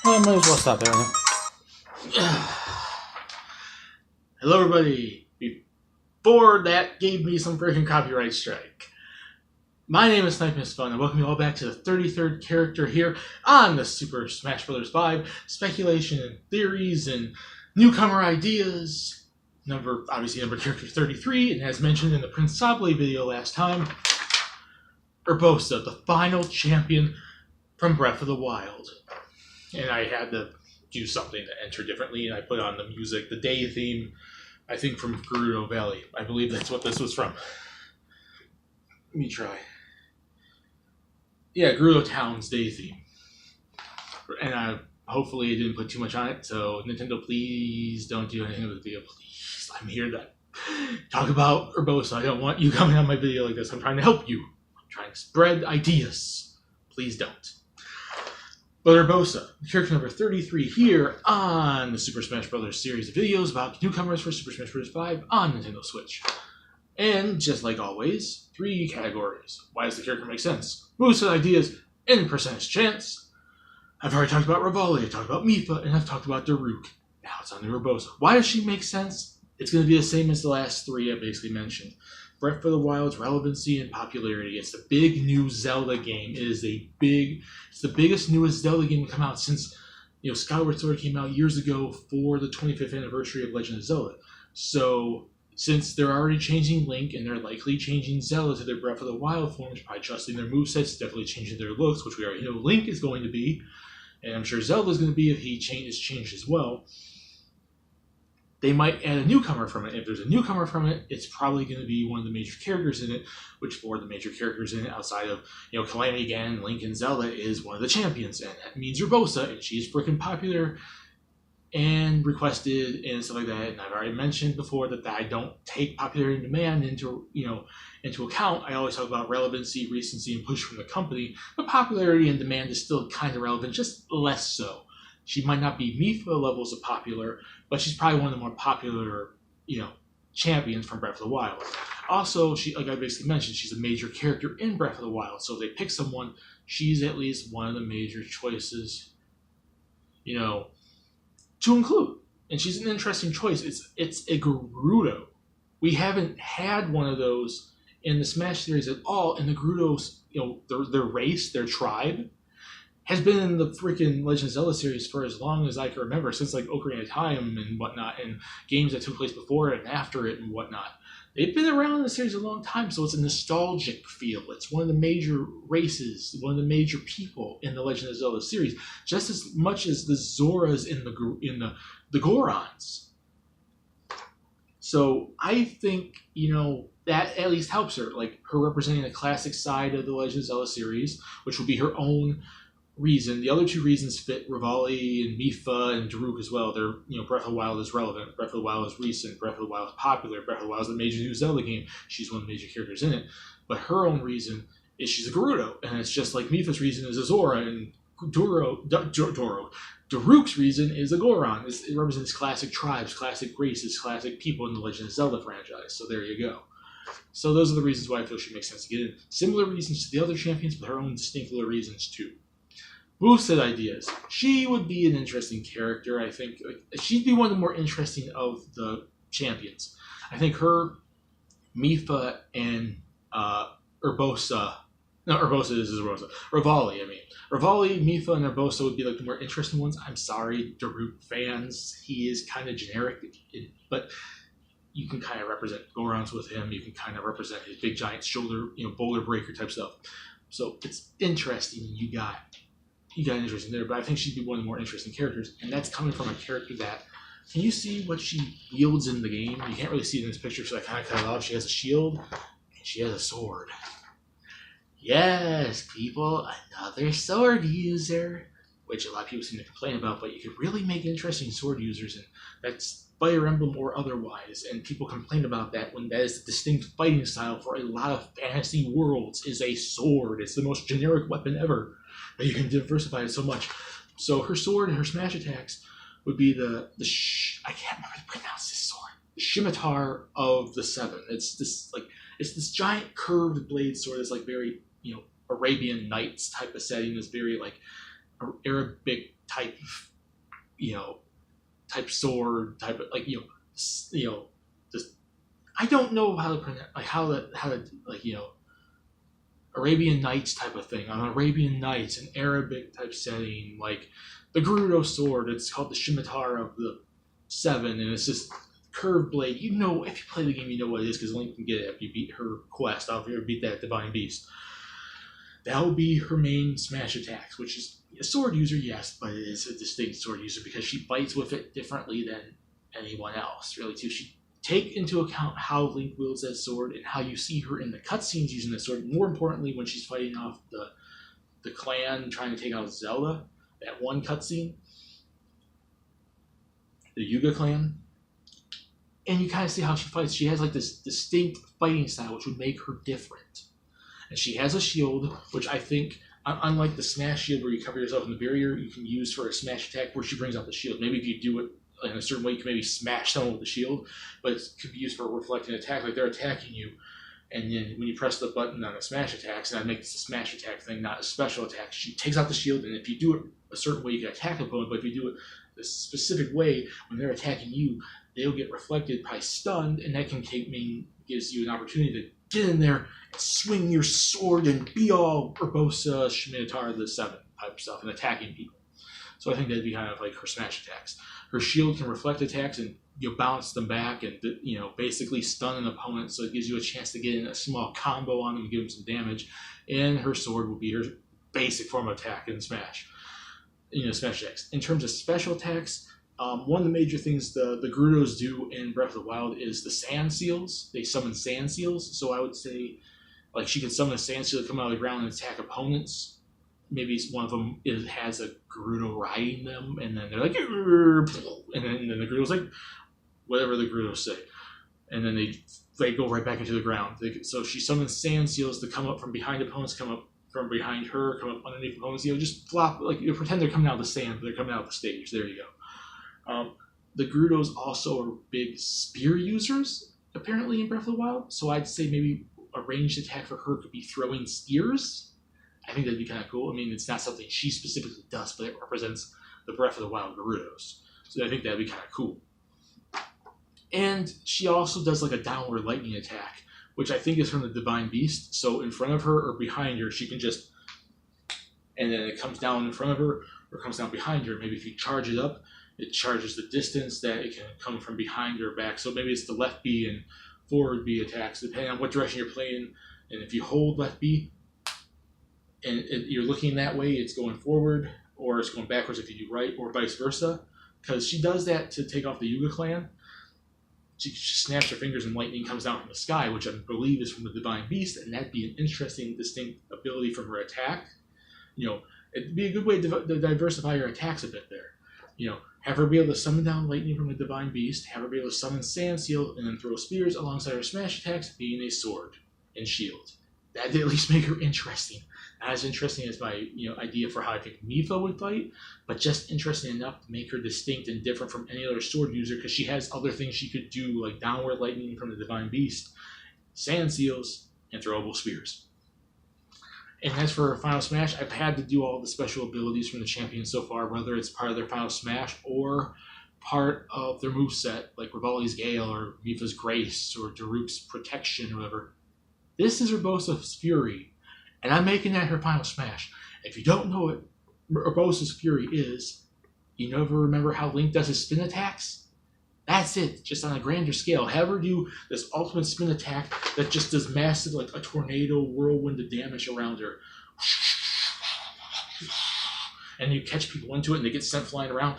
I might as well stop there now. Hello, everybody. Before that gave me some freaking copyright strike. My name is Snipe Miss Fun, and welcome you all back to the 33rd character here on the Super Smash Bros. 5 speculation and theories and newcomer ideas. Obviously number character 33, and as mentioned in the Prince Sable video last time, Urbosa, the final champion from Breath of the Wild. And I had to do something to enter differently, and I put on the music, the day theme, I think from Gerudo Valley. I believe that's what this was from. Let me try. Yeah, Gerudo Town's day theme. And hopefully I didn't put too much on it, so Nintendo, please don't do anything with the video, please. I'm here to talk about Urbosa. I don't want you coming on my video like this. I'm trying to help you. I'm trying to spread ideas. Please don't. But Urbosa, character number 33 here on the Super Smash Bros. Series of videos about newcomers for Super Smash Bros. 5 on Nintendo Switch. And just like always, 3 categories. Why does the character make sense? Moveset ideas and percentage chance. I've already talked about Revali, I've talked about Mipha, and I've talked about Daruk. Now it's on the Urbosa. Why does she make sense? It's going to be the same as the last 3 I basically mentioned. Breath of the Wild's relevancy and popularity. It's the big new Zelda game. It's the biggest, newest Zelda game to come out since Skyward Sword came out years ago for the 25th anniversary of Legend of Zelda. So since they're already changing Link and they're likely changing Zelda to their Breath of the Wild forms by adjusting their movesets, definitely changing their looks, which we already know Link is going to be, and I'm sure Zelda's going to be if he is changed as well. They might add a newcomer from it. If there's a newcomer from it, it's probably going to be one of the major characters in it, which for the major characters in it, outside of Calamity Ganon, Link, and Zelda, is one of the champions, and that means Urbosa, and she's freaking popular and requested and stuff like that. And I've already mentioned before that I don't take popularity and demand into account. I always talk about relevancy, recency, and push from the company, but popularity and demand is still kind of relevant, just less so. She might not be Mipha levels of popular, but she's probably one of the more popular, champions from Breath of the Wild. Also, like I basically mentioned, she's a major character in Breath of the Wild. So if they pick someone, she's at least one of the major choices, to include. And she's an interesting choice. It's a Gerudo. We haven't had one of those in the Smash series at all. And the Gerudos, their race, their tribe, has been in the freaking Legend of Zelda series for as long as I can remember, since like Ocarina of Time and whatnot, and games that took place before it and after it and whatnot. They've been around in the series a long time, so it's a nostalgic feel. It's one of the major races, one of the major people in the Legend of Zelda series, just as much as the Zoras in the Gorons. So I think that at least helps her, like her representing the classic side of the Legend of Zelda series, which will be her own reason. The other 2 reasons fit Revali and Mipha and Daruk as well. They're, Breath of the Wild is relevant, Breath of the Wild is recent, Breath of the Wild is popular, Breath of the Wild is the major new Zelda game. She's one of the major characters in it. But her own reason is she's a Gerudo, and it's just like Mipha's reason is a Zora, and Daruk's reason is a Goron. It represents classic tribes, classic races, classic people in the Legend of Zelda franchise. So there you go. So those are the reasons why I feel she makes sense to get in. Similar reasons to the other champions, but her own distinctly reasons too. Moveset ideas. She would be an interesting character, I think. She'd be one of the more interesting of the champions. I think her, Mipha, and Urbosa. No, Urbosa is Urbosa. Revali, Revali, Mipha, and Urbosa would be like the more interesting ones. I'm sorry, Daruk fans. He is kind of generic, but you can kind of represent Gorons with him. You can kind of represent his big giant shoulder, boulder breaker type stuff. So it's interesting. You got interesting there, but I think she'd be one of the more interesting characters, and that's coming from a character that, can you see what she wields in the game? You can't really see it in this picture, so I kind of cut it off. She has a shield, and she has a sword. Yes, people, another sword user, which a lot of people seem to complain about, but you could really make interesting sword users, and that's Fire Emblem or otherwise, and people complain about that when that is the distinct fighting style for a lot of fantasy worlds is a sword. It's the most generic weapon ever. But you can diversify it so much. So her sword and her smash attacks would be I can't remember how to pronounce this sword. The scimitar of the 7. It's this giant curved blade sword. It's like very Arabian Nights type of setting. It's very like Arabic type, type sword, type of, like, just, I don't know how to pronounce, like, how to, like, Arabian Nights type of thing. On Arabian Nights, an Arabic type setting, like the Gerudo sword, it's called the Scimitar of the Seven, and it's just curved blade. If you play the game, you know what it is, because Link can get it after you beat her quest, after you beat that Divine Beast. That will be her main smash attacks, which is a sword user, yes, but it is a distinct sword user because she fights with it differently than anyone else, really, too. She take into account how Link wields that sword and how you see her in the cutscenes using that sword. More importantly, when she's fighting off the clan trying to take out Zelda, that one cutscene, the Yuga clan, and you kind of see how she fights. She has like this distinct fighting style, which would make her different. And she has a shield, which I think, unlike the Smash shield where you cover yourself in the barrier, you can use for a Smash attack where she brings out the shield. Maybe if you do it in a certain way, you can maybe smash someone with the shield, but it could be used for a reflecting attack. Like they're attacking you, and then when you press the button on the smash attacks, and that makes the smash attack thing not a special attack, she takes out the shield, and if you do it a certain way, you can attack the opponent, but if you do it a specific way, when they're attacking you, they'll get reflected, probably stunned, and that can gives you an opportunity to get in there and swing your sword and be all Urbosa, Scimitar, the Seven type stuff, and attacking people. So I think that'd be kind of like her smash attacks. Her shield can reflect attacks and bounce them back and basically stun an opponent, so it gives you a chance to get in a small combo on them and give them some damage. And her sword will be her basic form of attack in Smash. Smash attacks. In terms of special attacks, one of the major things the Gerudos do in Breath of the Wild is the sand seals. They summon sand seals, so I would say like she could summon a sand seal to come out of the ground and attack opponents. Maybe one of them has a Gerudo riding them, and then they're like, and then the Gerudo's like, whatever the Gerudos say. And then they go right back into the ground. So she summons sand seals to come up from behind opponents, come up from behind her, come up underneath opponents, just flop, like pretend they're coming out of the sand, but they're coming out of the stage. There you go. The Gerudos also are big spear users, apparently, in Breath of the Wild. So I'd say maybe a ranged attack for her could be throwing spears. I think that'd be kind of cool. I mean, it's not something she specifically does, but it represents the Breath of the Wild Gerudos. So I think that'd be kind of cool. And she also does like a downward lightning attack, which I think is from the Divine Beast. So in front of her or behind her, she can just, and then it comes down in front of her or comes down behind her. Maybe if you charge it up, it charges the distance that it can come from behind or back. So maybe it's the left B and forward B attacks, depending on what direction you're playing. And if you hold left B, and you're looking that way, it's going forward, or it's going backwards if you do right, or vice versa. Because she does that to take off the Yuga clan. She snaps her fingers and lightning comes down from the sky, which I believe is from the Divine Beast, and that'd be an interesting, distinct ability from her attack. It'd be a good way to diversify your attacks a bit there. Have her be able to summon down lightning from the Divine Beast, have her be able to summon Sand Seal, and then throw spears alongside her smash attacks, being a sword and shield. That'd at least make her interesting. Not as interesting as my idea for how I think Mipha would fight, but just interesting enough to make her distinct and different from any other sword user, because she has other things she could do, like downward lightning from the Divine Beast, sand seals, and throwable spears. And as for her Final Smash, I've had to do all the special abilities from the champions so far, whether it's part of their Final Smash or part of their moveset, like Rivali's Gale or Mipha's Grace or Daruk's Protection or whatever. This is Urbosa's Fury, and I'm making that her Final Smash. If you don't know what Urbosa's Fury is, you never remember how Link does his spin attacks? That's it, just on a grander scale. Have her do this ultimate spin attack that just does massive, like a tornado whirlwind of damage around her. And you catch people into it and they get sent flying around.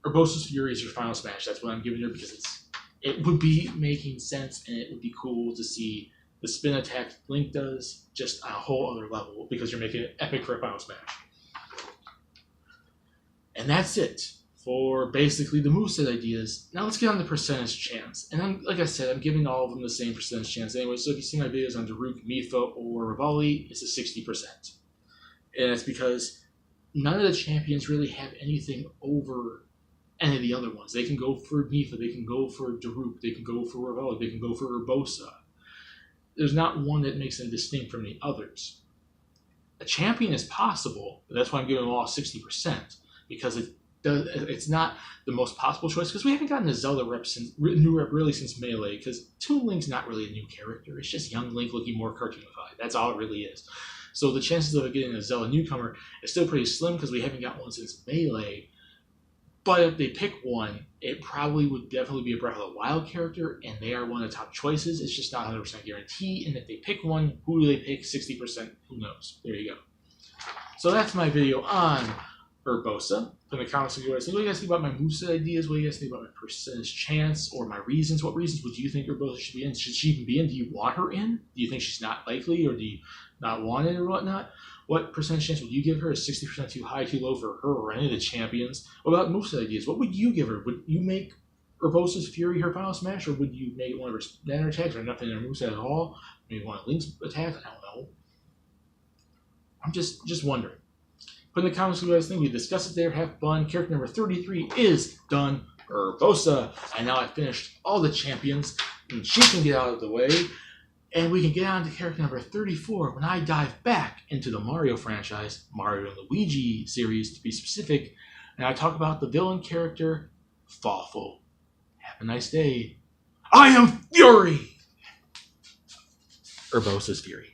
Urbosa's Fury is your Final Smash. That's what I'm giving her because it would be making sense, and it would be cool to see the spin attack Link does just on a whole other level, because you're making it epic for a Final Smash. And that's it for basically the moveset ideas. Now let's get on the percentage chance. And like I said, I'm giving all of them the same percentage chance anyway, so if you see my videos on Daruk, Mipha, or Rivali, it's a 60%. And it's because none of the champions really have anything over any of the other ones. They can go for Mipha, they can go for Daruk, they can go for Rivali, they can go for Urbosa. There's not one that makes them distinct from the others. A champion is possible, but that's why I'm giving them all 60%, because it's not the most possible choice, because we haven't gotten a Zelda new rep really since Melee, because Toon Link's not really a new character. It's just young Link looking more cartoonified. That's all it really is. So the chances of getting a Zelda newcomer is still pretty slim, because we haven't got one since Melee. But if they pick one, it probably would definitely be a Breath of the Wild character, and they are one of the top choices. It's just not 100% guarantee. And if they pick one, who do they pick? 60%. Who knows? There you go. So that's my video on Urbosa. In the comments, what do you guys think about my moveset ideas? What do you guys think about my percentage chance or my reasons? What reasons would you think Urbosa should be in? Should she even be in? Do you want her in? Do you think she's not likely, or do you not want it or whatnot? What percentage chance would you give her? Is 60% too high, too low for her or any of the champions? What about moveset ideas? What would you give her? Would you make Urbosa's Fury her final smash, or would you make one of her standard attacks, or nothing in her moveset at all? Maybe one of Link's attacks? I don't know. I'm just wondering. Put in the comments what you guys think. We discuss it there. Have fun. Character number 33 is done. Urbosa. And now I've finished all the champions, and she can get out of the way. And we can get on to character number 34 when I dive back into the Mario franchise, Mario and Luigi series to be specific, and I talk about the villain character, Fawful. Have a nice day. I am Fury! Urbosa's Fury.